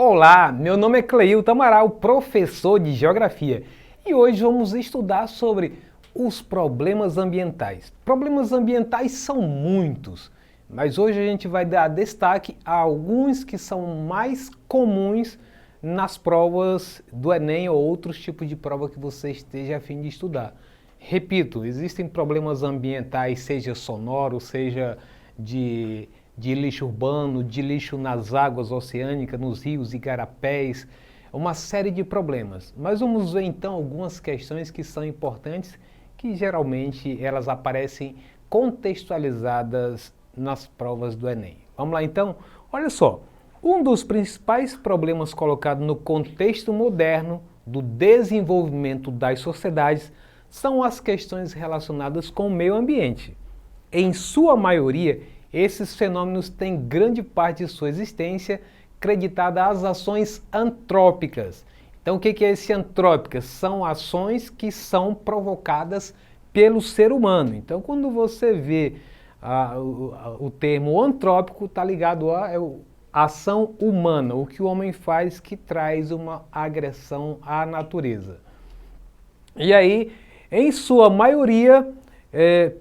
Olá, meu nome é Cleilton Amaral, professor de Geografia, e hoje vamos estudar sobre os problemas ambientais. Problemas ambientais são muitos, mas hoje a gente vai dar destaque a alguns que são mais comuns nas provas do Enem ou outros tipos de prova que você esteja a fim de estudar. Repito, existem problemas ambientais, seja sonoro, seja de lixo urbano, de lixo nas águas oceânicas, nos rios, igarapés, uma série de problemas. Mas vamos ver então algumas questões que são importantes, que geralmente elas aparecem contextualizadas nas provas do Enem. Vamos lá então? Olha só, um dos principais problemas colocados no contexto moderno do desenvolvimento das sociedades são as questões relacionadas com o meio ambiente. Em sua maioria, esses fenômenos têm grande parte de sua existência creditada às ações antrópicas. Então, o que é esse antrópicas? São ações que são provocadas pelo ser humano. Então, quando você vê o termo antrópico, está ligado à ação humana, o que o homem faz que traz uma agressão à natureza. E aí, em sua maioria,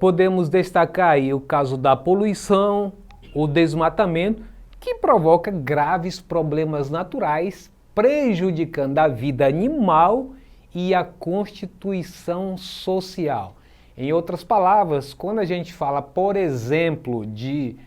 podemos destacar aí o caso da poluição, o desmatamento, que provoca graves problemas naturais, prejudicando a vida animal e a constituição social. Em outras palavras, quando a gente fala, por exemplo, de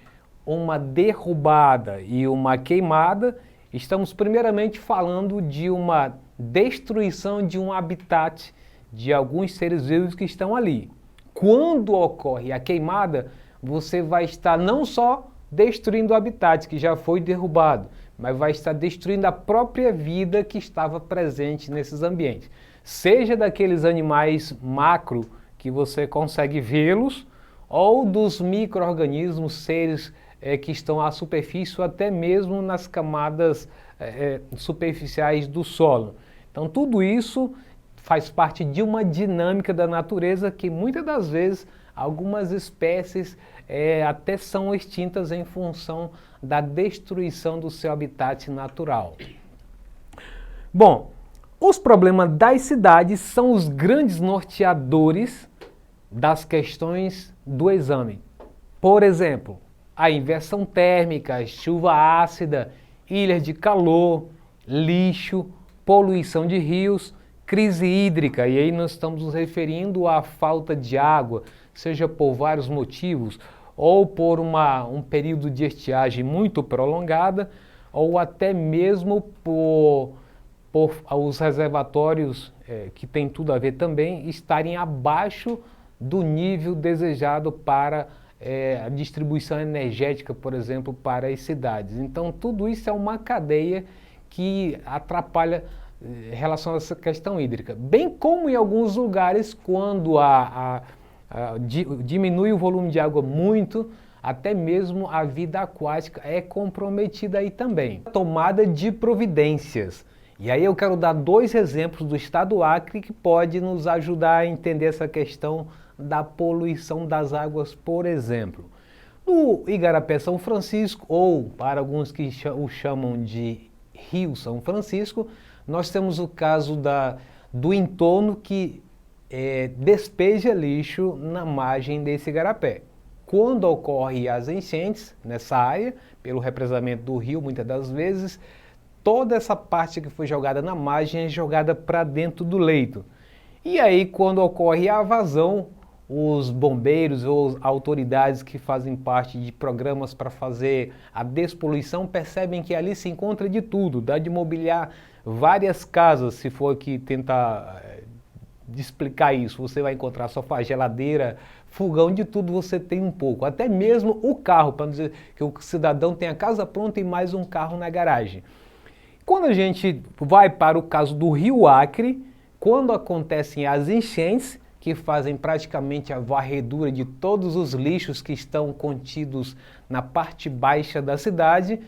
uma derrubada e uma queimada, estamos primeiramente falando de uma destruição de um habitat de alguns seres vivos que estão ali. Quando ocorre a queimada, você vai estar não só destruindo o habitat que já foi derrubado, mas vai estar destruindo a própria vida que estava presente nesses ambientes. Seja daqueles animais macro que você consegue vê-los, ou dos micro-organismos, seres que estão à superfície, ou até mesmo nas camadas superficiais do solo. Então tudo isso faz parte de uma dinâmica da natureza que muitas das vezes algumas espécies até são extintas em função da destruição do seu habitat natural. Bom, os problemas das cidades são os grandes norteadores das questões do exame. Por exemplo, a inversão térmica, chuva ácida, ilhas de calor, lixo, poluição de rios, crise hídrica, e aí nós estamos nos referindo à falta de água, seja por vários motivos, ou por um período de estiagem muito prolongada, ou até mesmo por os reservatórios, que tem tudo a ver também, estarem abaixo do nível desejado para a distribuição energética, por exemplo, para as cidades. Então tudo isso é uma cadeia que atrapalha em relação a essa questão hídrica, bem como em alguns lugares, quando diminui o volume de água muito, até mesmo a vida aquática é comprometida aí também. Tomada de providências. E aí eu quero dar dois exemplos do estado do Acre que pode nos ajudar a entender essa questão da poluição das águas, por exemplo. No Igarapé São Francisco, ou para alguns que o chamam de Rio São Francisco, nós temos o caso do entorno que despeja lixo na margem desse igarapé. Quando ocorrem as enchentes nessa área, pelo represamento do rio, muitas das vezes, toda essa parte que foi jogada na margem é jogada para dentro do leito. E aí, quando ocorre a vazão, os bombeiros ou autoridades que fazem parte de programas para fazer a despoluição percebem que ali se encontra de tudo, dá de mobiliar várias casas. Se for aqui tentar explicar isso, você vai encontrar sofá, geladeira, fogão, de tudo você tem um pouco, até mesmo o carro, para dizer que o cidadão tem a casa pronta e mais um carro na garagem. Quando a gente vai para o caso do Rio Acre, quando acontecem as enchentes, que fazem praticamente a varredura de todos os lixos que estão contidos na parte baixa da cidade,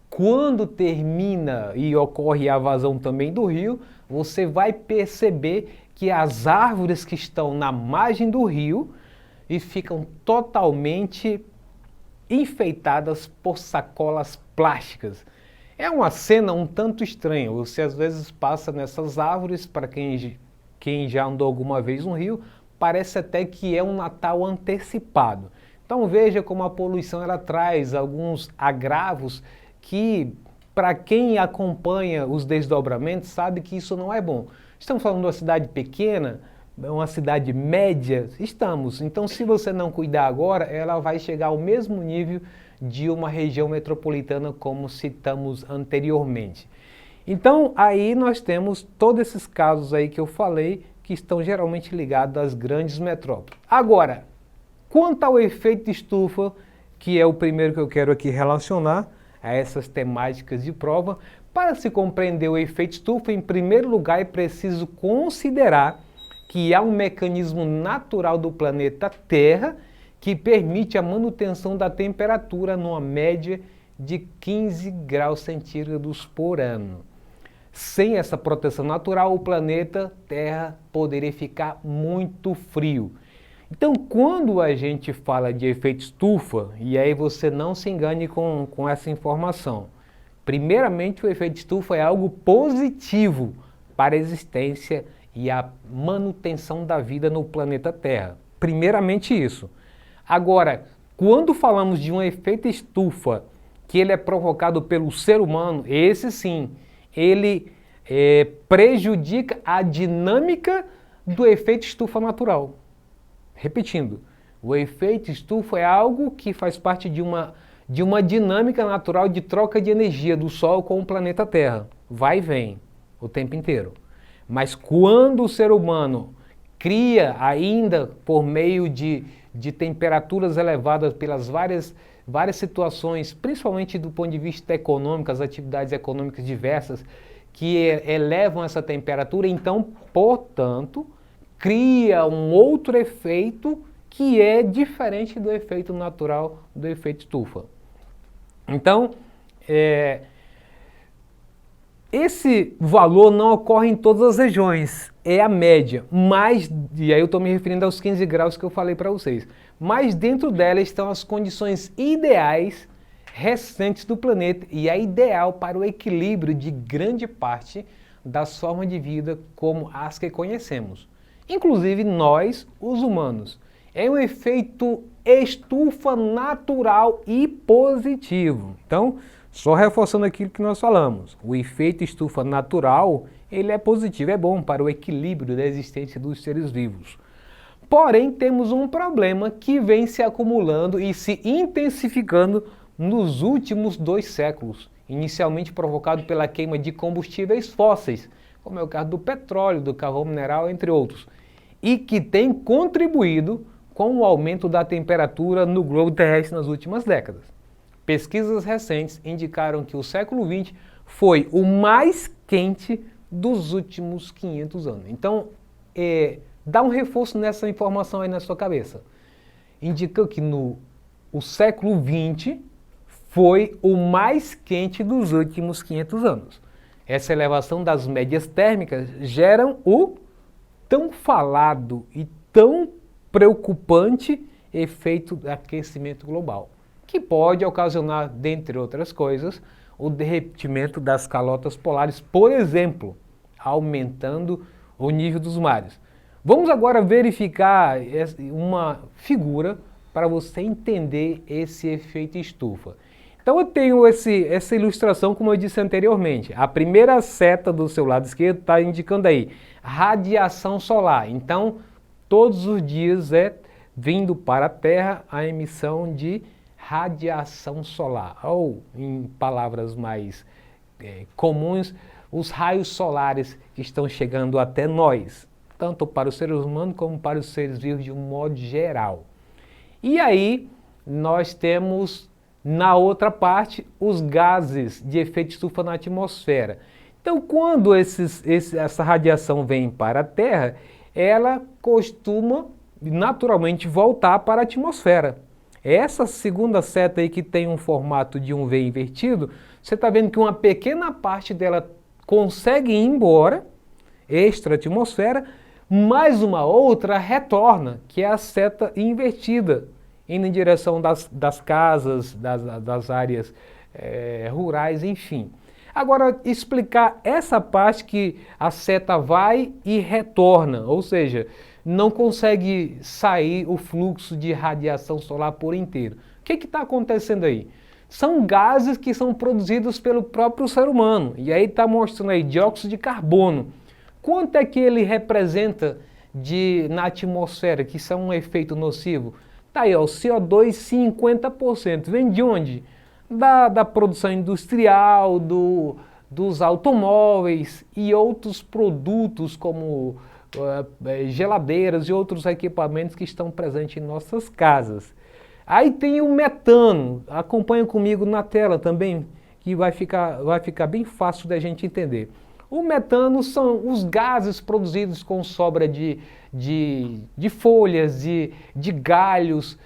quando termina e ocorre a vazão também do rio, você vai perceber que as árvores que estão na margem do rio e ficam totalmente enfeitadas por sacolas plásticas. É uma cena um tanto estranha. Você às vezes passa nessas árvores, para quem já andou alguma vez no Rio, parece até que é um Natal antecipado. Então veja como a poluição ela traz alguns agravos que, para quem acompanha os desdobramentos, sabe que isso não é bom. Estamos falando de uma cidade pequena, uma cidade média? Estamos. Então, se você não cuidar agora, ela vai chegar ao mesmo nível de uma região metropolitana, como citamos anteriormente. Então, aí nós temos todos esses casos aí que eu falei, que estão geralmente ligados às grandes metrópoles. Agora, quanto ao efeito estufa, que é o primeiro que eu quero aqui relacionar a essas temáticas de prova, para se compreender o efeito estufa, em primeiro lugar é preciso considerar que há um mecanismo natural do planeta Terra que permite a manutenção da temperatura numa média de 15 graus centígrados por ano. Sem essa proteção natural, o planeta Terra poderia ficar muito frio. Então, quando a gente fala de efeito estufa, e aí você não se engane com essa informação, primeiramente o efeito estufa é algo positivo para a existência e a manutenção da vida no planeta Terra. Primeiramente isso. Agora, quando falamos de um efeito estufa, que ele é provocado pelo ser humano, esse sim, ele prejudica a dinâmica do efeito estufa natural. Repetindo, o efeito estufa é algo que faz parte de uma dinâmica natural de troca de energia do Sol com o planeta Terra. Vai e vem o tempo inteiro. Mas quando o ser humano cria ainda por meio de temperaturas elevadas pelas várias situações, principalmente do ponto de vista econômico, as atividades econômicas diversas que elevam essa temperatura, então, portanto, cria um outro efeito que é diferente do efeito natural do efeito estufa. Então, esse valor não ocorre em todas as regiões, é a média, mas, e aí eu estou me referindo aos 15 graus que eu falei para vocês, mas dentro dela estão as condições ideais recentes do planeta e é ideal para o equilíbrio de grande parte das formas de vida como as que conhecemos, inclusive nós, os humanos. É um efeito estufa natural e positivo. Então, só reforçando aquilo que nós falamos, o efeito estufa natural, ele é positivo, é bom para o equilíbrio da existência dos seres vivos. Porém, temos um problema que vem se acumulando e se intensificando nos últimos 2 séculos, inicialmente provocado pela queima de combustíveis fósseis, como é o caso do petróleo, do carvão mineral, entre outros, e que tem contribuído com o aumento da temperatura no globo terrestre nas últimas décadas. Pesquisas recentes indicaram que o século XX foi o mais quente dos últimos 500 anos. Então, dá um reforço nessa informação aí na sua cabeça. Indica que o século XX foi o mais quente dos últimos 500 anos. Essa elevação das médias térmicas geram o tão falado e tão preocupante efeito de aquecimento global, que pode ocasionar, dentre outras coisas, o derretimento das calotas polares, por exemplo, aumentando o nível dos mares. Vamos agora verificar uma figura para você entender esse efeito estufa. Então eu tenho essa ilustração, como eu disse anteriormente. A primeira seta do seu lado esquerdo está indicando aí radiação solar. Então, todos os dias vindo para a Terra a emissão de radiação solar, ou em palavras mais comuns, os raios solares que estão chegando até nós, tanto para os seres humanos como para os seres vivos de um modo geral. E aí nós temos na outra parte os gases de efeito estufa na atmosfera. Então, quando essa radiação vem para a Terra, ela costuma naturalmente voltar para a atmosfera. Essa segunda seta aí que tem um formato de um V invertido, você está vendo que uma pequena parte dela consegue ir embora, extra-atmosfera, mas uma outra retorna, que é a seta invertida, indo em direção das casas, das áreas rurais, enfim. Agora, explicar essa parte que a seta vai e retorna, ou seja, não consegue sair o fluxo de radiação solar por inteiro. O que está acontecendo aí? São gases que são produzidos pelo próprio ser humano. E aí está mostrando aí dióxido de carbono. Quanto é que ele representa na atmosfera, que são um efeito nocivo? Tá aí, ó, o CO2 50%. Vem de onde? Da produção industrial, dos automóveis e outros produtos como geladeiras e outros equipamentos que estão presentes em nossas casas. Aí tem o metano, acompanha comigo na tela também, que vai ficar bem fácil da gente entender. O metano são os gases produzidos com sobra de folhas, de galhos,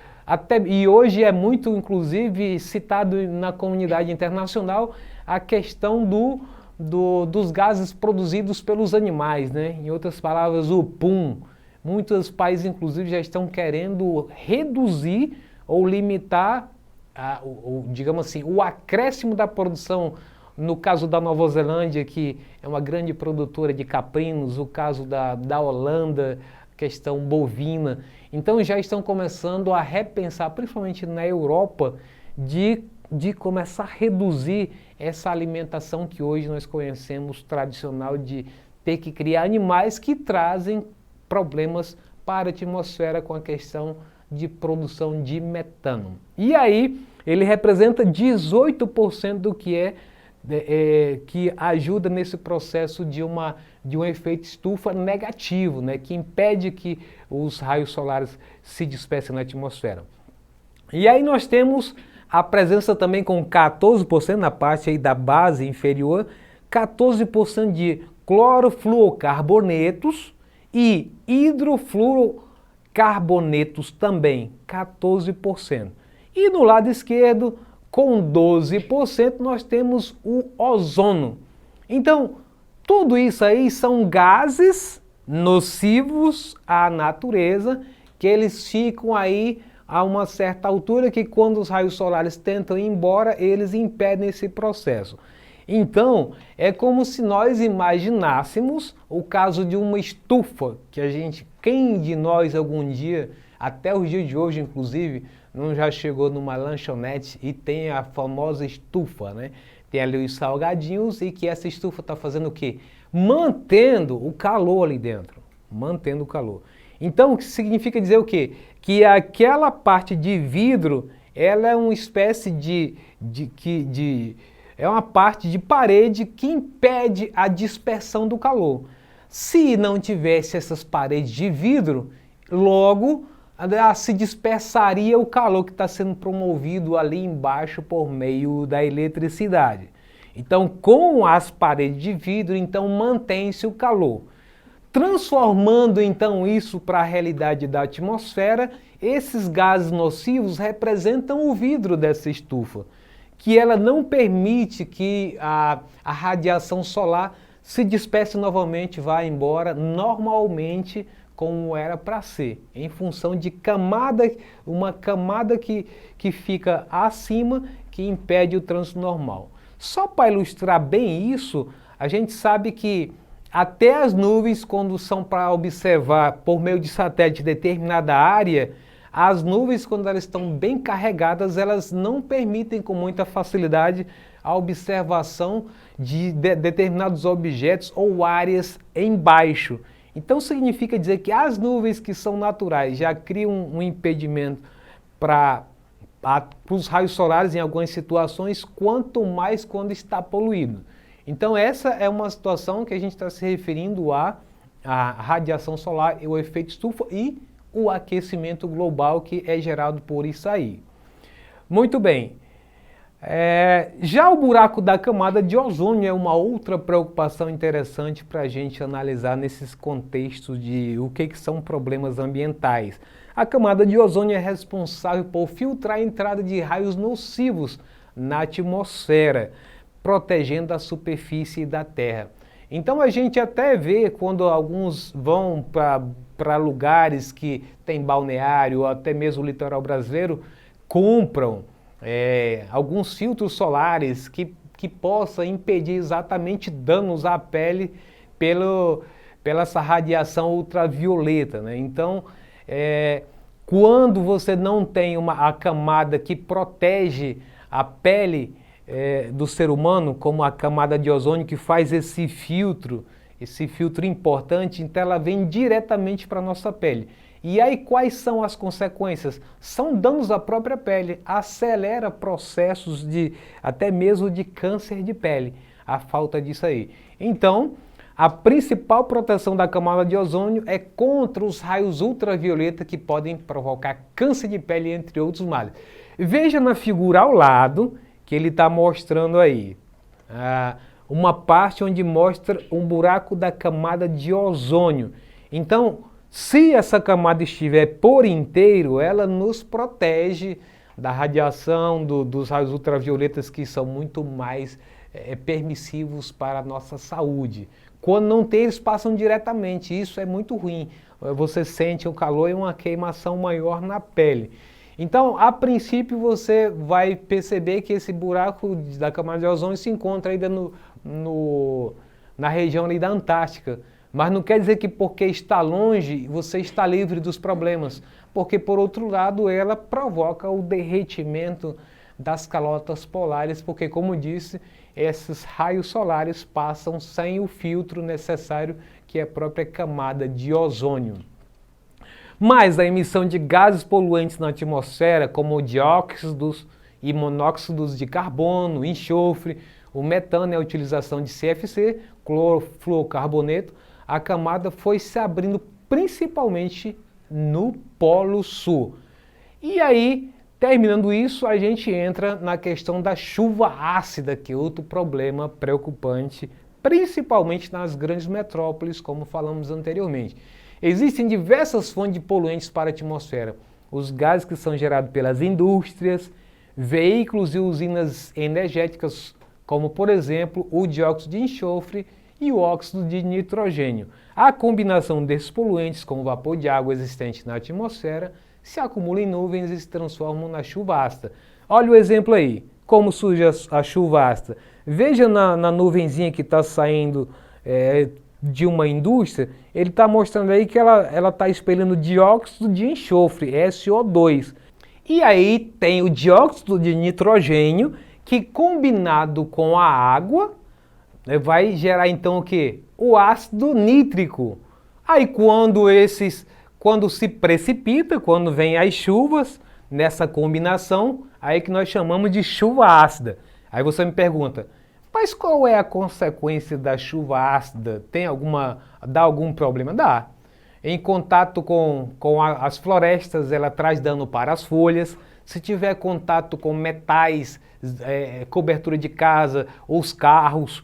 e hoje é muito, inclusive, citado na comunidade internacional a questão dos gases produzidos pelos animais, né? Em outras palavras, o PUM. Muitos países, inclusive, já estão querendo reduzir ou limitar, digamos assim, o acréscimo da produção. No caso da Nova Zelândia, que é uma grande produtora de caprinos, o caso da Holanda, questão bovina. Então já estão começando a repensar, principalmente na Europa, de começar a reduzir essa alimentação que hoje nós conhecemos tradicional de ter que criar animais que trazem problemas para a atmosfera com a questão de produção de metano. E aí ele representa 18% do que que ajuda nesse processo de um efeito estufa negativo, né, que impede que os raios solares se dispersem na atmosfera. E aí nós temos a presença também com 14% na parte aí da base inferior, 14% de clorofluorcarbonetos e hidrofluorocarbonetos também, 14%. E no lado esquerdo, com 12%, nós temos o ozono. Então, tudo isso aí são gases nocivos à natureza, que eles ficam aí a uma certa altura que quando os raios solares tentam ir embora, eles impedem esse processo. Então, é como se nós imaginássemos o caso de uma estufa, que quem de nós algum dia, até os dias de hoje inclusive, não já chegou numa lanchonete e tem a famosa estufa, né? Tem ali os salgadinhos e que essa estufa está fazendo o quê? Mantendo o calor ali dentro, mantendo o calor. Então, o que significa dizer o quê? Que aquela parte de vidro, ela é uma espécie é uma parte de parede que impede a dispersão do calor. Se não tivesse essas paredes de vidro, logo se dispersaria o calor que está sendo promovido ali embaixo por meio da eletricidade. Então, com as paredes de vidro, então mantém-se o calor. Transformando então isso para a realidade da atmosfera, esses gases nocivos representam o vidro dessa estufa, que ela não permite que a radiação solar se disperse novamente, vá embora normalmente como era para ser, em função de uma camada que fica acima, que impede o trânsito normal. Só para ilustrar bem isso, a gente sabe que até as nuvens, quando são para observar por meio de satélite determinada área, as nuvens, quando elas estão bem carregadas, elas não permitem com muita facilidade a observação de determinados objetos ou áreas embaixo. Então significa dizer que as nuvens que são naturais já criam um impedimento para os raios solares em algumas situações, quanto mais quando está poluído. Então essa é uma situação que a gente está se referindo à radiação solar, o efeito estufa e o aquecimento global que é gerado por isso aí. Muito bem. Já o buraco da camada de ozônio é uma outra preocupação interessante para a gente analisar nesses contextos de o que são problemas ambientais. A camada de ozônio é responsável por filtrar a entrada de raios nocivos na atmosfera, protegendo a superfície da Terra. Então a gente até vê quando alguns vão para lugares que tem balneário, ou até mesmo o litoral brasileiro, compram alguns filtros solares que que possa impedir exatamente danos à pele pela essa radiação ultravioleta, né? Então, quando você não tem a camada que protege a pele do ser humano, como a camada de ozônio que faz esse filtro importante, então ela vem diretamente para a nossa pele. E aí quais são as consequências? São danos à própria pele, acelera processos até mesmo de câncer de pele, a falta disso aí. Então, a principal proteção da camada de ozônio é contra os raios ultravioleta que podem provocar câncer de pele, entre outros males. Veja na figura ao lado que ele está mostrando aí uma parte onde mostra um buraco da camada de ozônio. Então, se essa camada estiver por inteiro, ela nos protege da radiação, dos raios ultravioletas que são muito mais permissivos para a nossa saúde. Quando não tem, eles passam diretamente, isso é muito ruim. Você sente o calor e uma queimação maior na pele. Então, a princípio, você vai perceber que esse buraco da camada de ozônio se encontra ainda na região ali da Antártica. Mas não quer dizer que porque está longe, você está livre dos problemas. Porque, por outro lado, ela provoca o derretimento das calotas polares, porque, como disse, esses raios solares passam sem o filtro necessário, que é a própria camada de ozônio. Mas a emissão de gases poluentes na atmosfera, como dióxidos e monóxidos de carbono, enxofre, o metano e a utilização de CFC, clorofluorcarboneto, a camada foi se abrindo principalmente no Polo Sul. E aí, terminando isso, a gente entra na questão da chuva ácida, que é outro problema preocupante, principalmente nas grandes metrópoles, como falamos anteriormente. Existem diversas fontes de poluentes para a atmosfera. Os gases que são gerados pelas indústrias, veículos e usinas energéticas, como por exemplo o dióxido de enxofre e o óxido de nitrogênio. A combinação desses poluentes com o vapor de água existente na atmosfera se acumula em nuvens e se transformam na chuva ácida. Olha o exemplo aí, como surge a chuva ácida. Veja na nuvenzinha que está saindo de uma indústria, ele está mostrando aí que ela está expelindo dióxido de enxofre, SO2. E aí tem o dióxido de nitrogênio, que combinado com a água, vai gerar então o quê? O ácido nítrico. Aí quando se precipita, quando vem as chuvas, nessa combinação, aí que nós chamamos de chuva ácida. Aí você me pergunta, mas qual é a consequência da chuva ácida? Dá algum problema? Dá. Em contato com as florestas, ela traz dano para as folhas. Se tiver contato com metais, cobertura de casa, os carros,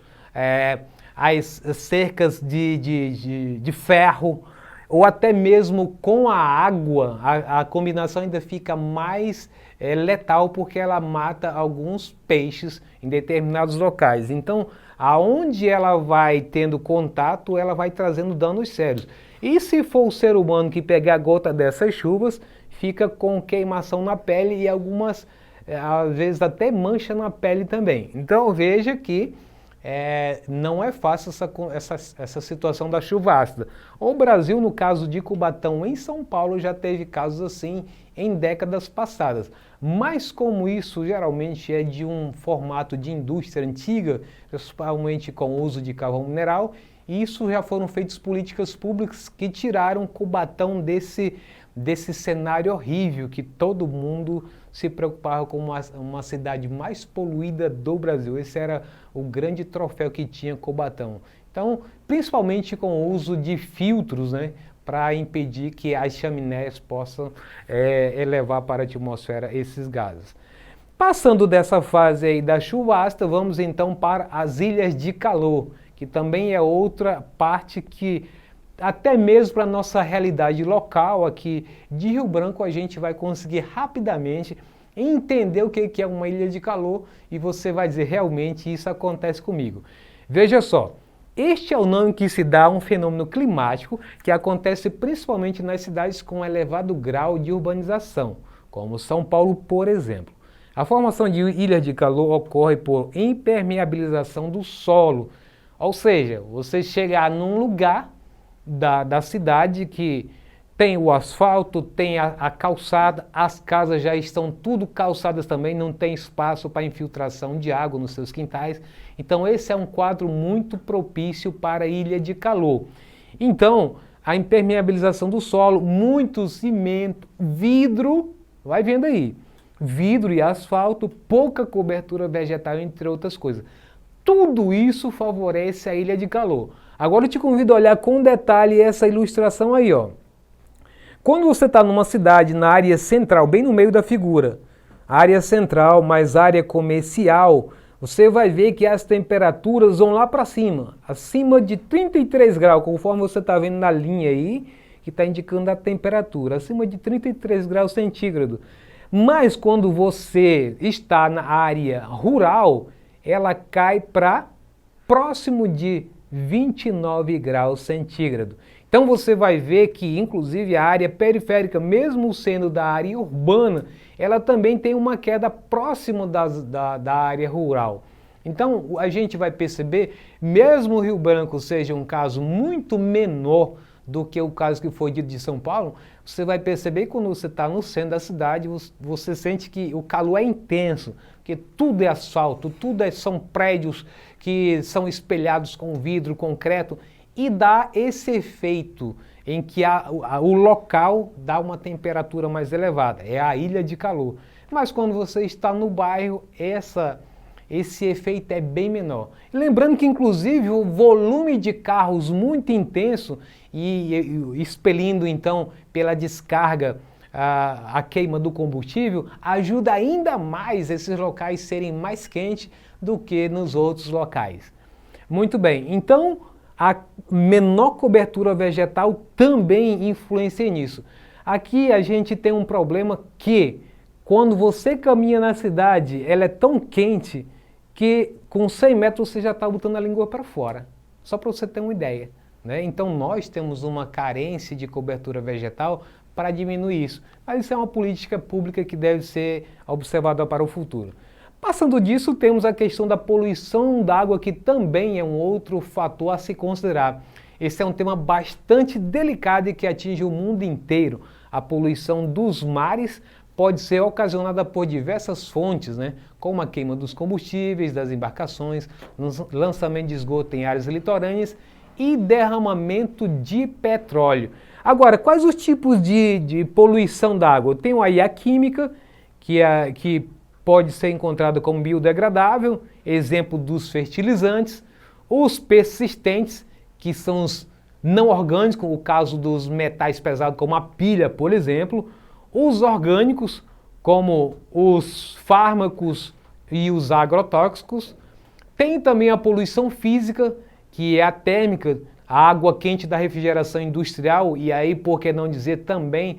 as cercas de ferro, ou até mesmo com a água, a combinação ainda fica mais letal porque ela mata alguns peixes em determinados locais. Então, aonde ela vai tendo contato, ela vai trazendo danos sérios. E se for o ser humano que pegar a gota dessas chuvas, fica com queimação na pele e algumas, às vezes até mancha na pele também. Então veja que não é fácil essa situação da chuva ácida. O Brasil, no caso de Cubatão, em São Paulo, já teve casos assim em décadas passadas. Mas como isso geralmente é de um formato de indústria antiga, principalmente com o uso de carvão mineral, isso já foram feitas políticas públicas que tiraram Cubatão desse cenário horrível que todo mundo se preocupava com uma cidade mais poluída do Brasil. Esse era o grande troféu que tinha Cubatão. Então, principalmente com o uso de filtros, né, para impedir que as chaminés possam elevar para a atmosfera esses gases. Passando dessa fase aí da chuva ácida, vamos então para as ilhas de calor, que também é outra parte que até mesmo para a nossa realidade local aqui de Rio Branco, a gente vai conseguir rapidamente entender o que é uma ilha de calor e você vai dizer, realmente isso acontece comigo. Veja só, este é o nome que se dá a um fenômeno climático que acontece principalmente nas cidades com elevado grau de urbanização, como São Paulo, por exemplo. A formação de ilhas de calor ocorre por impermeabilização do solo. Ou seja, você chegar num lugar da cidade que tem o asfalto, tem a calçada, as casas já estão tudo calçadas também, não tem espaço para infiltração de água nos seus quintais. Então esse é um quadro muito propício para ilha de calor. Então, a impermeabilização do solo, muito cimento, vidro, vai vendo aí, vidro e asfalto, pouca cobertura vegetal, entre outras coisas. Tudo isso favorece a ilha de calor. Agora eu te convido a olhar com detalhe essa ilustração aí, ó. Quando você está numa cidade na área central, bem no meio da figura, área central mais área comercial, você vai ver que as temperaturas vão lá para cima, acima de 33 graus, conforme você está vendo na linha aí, que está indicando a temperatura, acima de 33 graus centígrados. Mas quando você está na área rural, ela cai para próximo de 29 graus centígrados. Então você vai ver que, inclusive, a área periférica, mesmo sendo da área urbana, ela também tem uma queda próxima da área rural. Então a gente vai perceber, mesmo o Rio Branco seja um caso muito menor do que o caso que foi dito de São Paulo, você vai perceber que quando você está no centro da cidade, você sente que o calor é intenso, porque tudo é asfalto, são prédios que são espelhados com vidro, concreto, e dá esse efeito em que o local dá uma temperatura mais elevada, é a ilha de calor. Mas quando você está no bairro, esse efeito é bem menor. Lembrando que, inclusive, o volume de carros muito intenso e expelindo, então, pela descarga a queima do combustível, ajuda ainda mais esses locais serem mais quentes do que nos outros locais. Muito bem, então a menor cobertura vegetal também influencia nisso. Aqui a gente tem um problema que, quando você caminha na cidade, ela é tão quente que com 100 metros você já está botando a língua para fora. Só para você ter uma ideia, né? Então nós temos uma carência de cobertura vegetal para diminuir isso. Mas isso é uma política pública que deve ser observada para o futuro. Passando disso, temos a questão da poluição da água, que também é um outro fator a se considerar. Esse é um tema bastante delicado e que atinge o mundo inteiro. A poluição dos mares pode ser ocasionada por diversas fontes, né? Como a queima dos combustíveis, das embarcações, lançamento de esgoto em áreas litorâneas e derramamento de petróleo. Agora, quais os tipos de poluição da água? Tem aí a química, que pode ser encontrada como biodegradável, exemplo dos fertilizantes, os persistentes, que são os não orgânicos, o caso dos metais pesados, como a pilha, por exemplo, os orgânicos, como os fármacos e os agrotóxicos. Tem também a poluição física, que é a térmica, a água quente da refrigeração industrial, e aí, por que não dizer também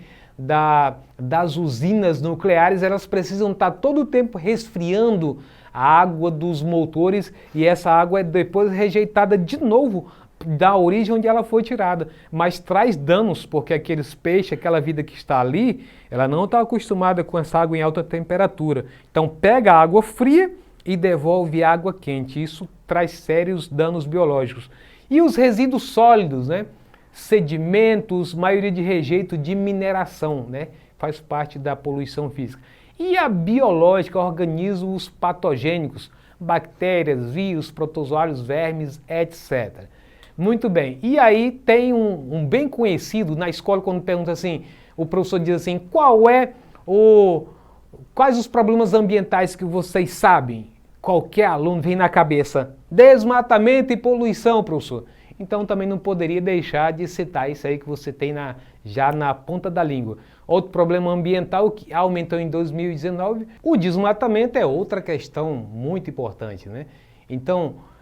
das usinas nucleares. Elas precisam estar todo o tempo resfriando a água dos motores, e essa água é depois rejeitada de novo da origem onde ela foi tirada, mas traz danos, porque aqueles peixes, aquela vida que está ali, ela não está acostumada com essa água em alta temperatura. Então pega a água fria e devolve água quente. Isso traz sérios danos biológicos. E os resíduos sólidos, né? Sedimentos, maioria de rejeito de mineração, né? Faz parte da poluição física. E a biológica, organismos patogênicos, bactérias, vírus, protozoários, vermes, etc. Muito bem, e aí tem um bem conhecido na escola, quando pergunta assim, o professor diz assim, quais os problemas ambientais que vocês sabem? Qualquer aluno vem na cabeça, desmatamento e poluição, professor. Então também não poderia deixar de citar isso aí que você tem já na ponta da língua. Outro problema ambiental que aumentou em 2019, o desmatamento é outra questão muito importante, né? Então,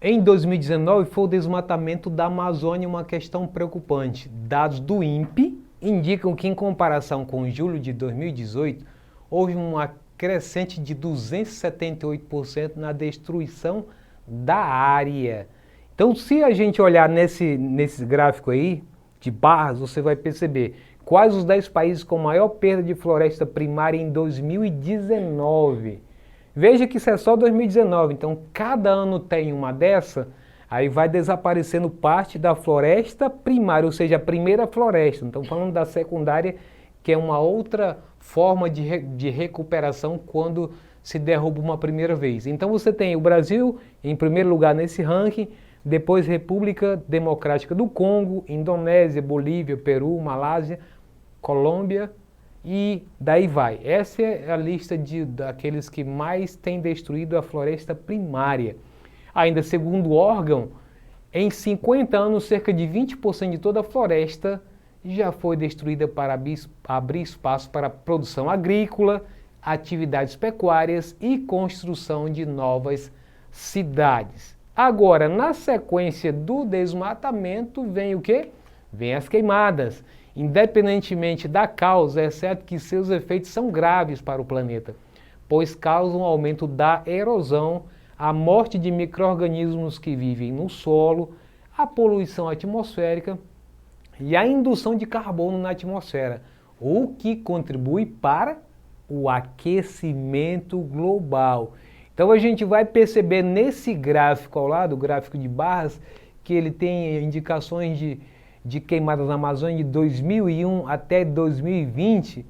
em 2019 foi o desmatamento da Amazônia uma questão preocupante. Dados do INPE indicam que, em comparação com julho de 2018, houve uma crescente de 278% na destruição da área. Então, se a gente olhar nesse gráfico aí, de barras, você vai perceber Quais os 10 países com maior perda de floresta primária em 2019? Veja que isso é só 2019, então cada ano tem uma dessa, aí vai desaparecendo parte da floresta primária, ou seja, a primeira floresta. Não estamos falando da secundária, que é uma outra forma de recuperação quando se derruba uma primeira vez. Então você tem o Brasil em primeiro lugar nesse ranking, depois República Democrática do Congo, Indonésia, Bolívia, Peru, Malásia, Colômbia e daí vai. Essa é a lista daqueles que mais têm destruído a floresta primária. Ainda segundo o órgão, em 50 anos cerca de 20% de toda a floresta já foi destruída para abrir espaço para produção agrícola, atividades pecuárias e construção de novas cidades. Agora, na sequência do desmatamento, vem o quê? Vem as queimadas, independentemente da causa, exceto que seus efeitos são graves para o planeta, pois causam aumento da erosão, a morte de micro-organismos que vivem no solo, a poluição atmosférica e a indução de carbono na atmosfera, o que contribui para o aquecimento global. Então a gente vai perceber nesse gráfico ao lado, o gráfico de barras, que ele tem indicações de queimadas na Amazônia de 2001 até 2020.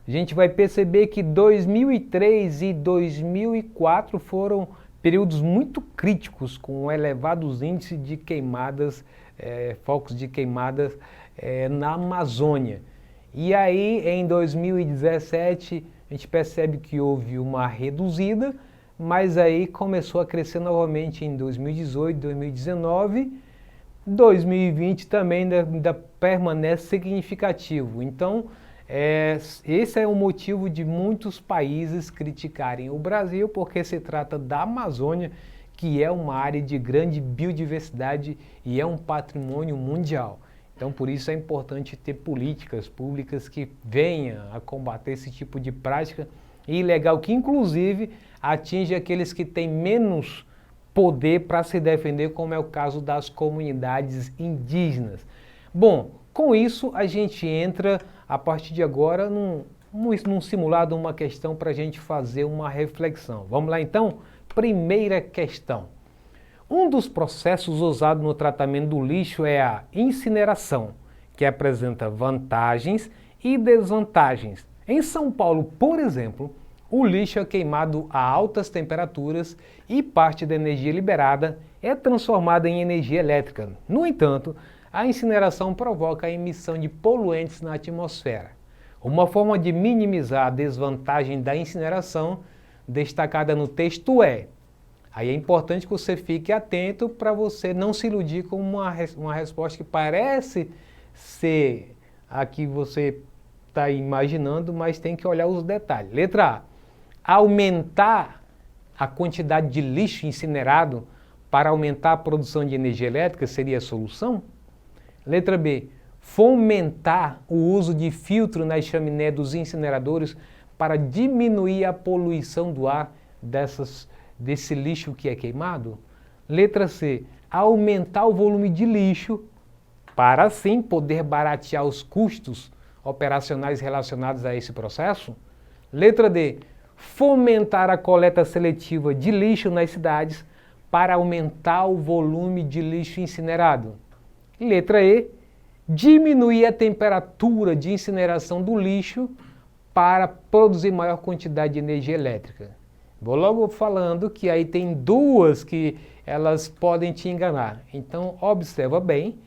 A gente vai perceber que 2003 e 2004 foram períodos muito críticos, com elevados índices de queimadas, focos de queimadas na Amazônia. E aí em 2017 a gente percebe que houve uma reduzida, mas aí começou a crescer novamente em 2018, 2019, 2020 também ainda permanece significativo. Então, esse é o motivo de muitos países criticarem o Brasil, porque se trata da Amazônia, que é uma área de grande biodiversidade e é um patrimônio mundial. Então, por isso é importante ter políticas públicas que venham a combater esse tipo de prática ilegal, que inclusive atinge aqueles que têm menos poder para se defender, como é o caso das comunidades indígenas. Bom, com isso a gente entra a partir de agora num simulado, uma questão para a gente fazer uma reflexão. Vamos lá então? Primeira questão. Um dos processos usados no tratamento do lixo é a incineração, que apresenta vantagens e desvantagens. Em São Paulo, por exemplo, o lixo é queimado a altas temperaturas e parte da energia liberada é transformada em energia elétrica. No entanto, a incineração provoca a emissão de poluentes na atmosfera. Uma forma de minimizar a desvantagem da incineração, destacada no texto aí é importante que você fique atento para você não se iludir com uma resposta que parece ser a que você está imaginando, mas tem que olhar os detalhes. Letra A. Aumentar a quantidade de lixo incinerado para aumentar a produção de energia elétrica seria a solução? Letra B. Fomentar o uso de filtro nas chaminés dos incineradores para diminuir a poluição do ar desse lixo que é queimado? Letra C. Aumentar o volume de lixo para assim poder baratear os custos operacionais relacionados a esse processo? Letra D. Fomentar a coleta seletiva de lixo nas cidades para aumentar o volume de lixo incinerado. Letra E. Diminuir a temperatura de incineração do lixo para produzir maior quantidade de energia elétrica. Vou logo falando que aí tem duas que elas podem te enganar. Então observa bem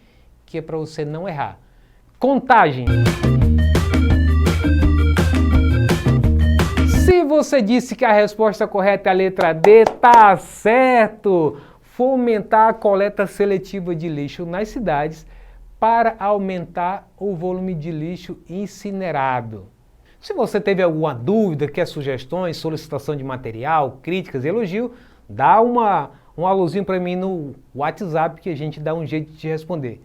que é para você não errar. Contagem. Se você disse que a resposta correta é a letra D, tá certo! Fomentar a coleta seletiva de lixo nas cidades para aumentar o volume de lixo incinerado. Se você teve alguma dúvida, quer sugestões, solicitação de material, críticas, elogio, dá um alôzinho para mim no WhatsApp que a gente dá um jeito de te responder.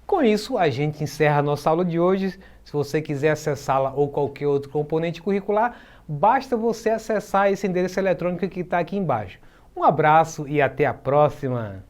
Com isso, a gente encerra a nossa aula de hoje. Se você quiser acessá-la ou qualquer outro componente curricular, basta você acessar esse endereço eletrônico que está aqui embaixo. Um abraço e até a próxima!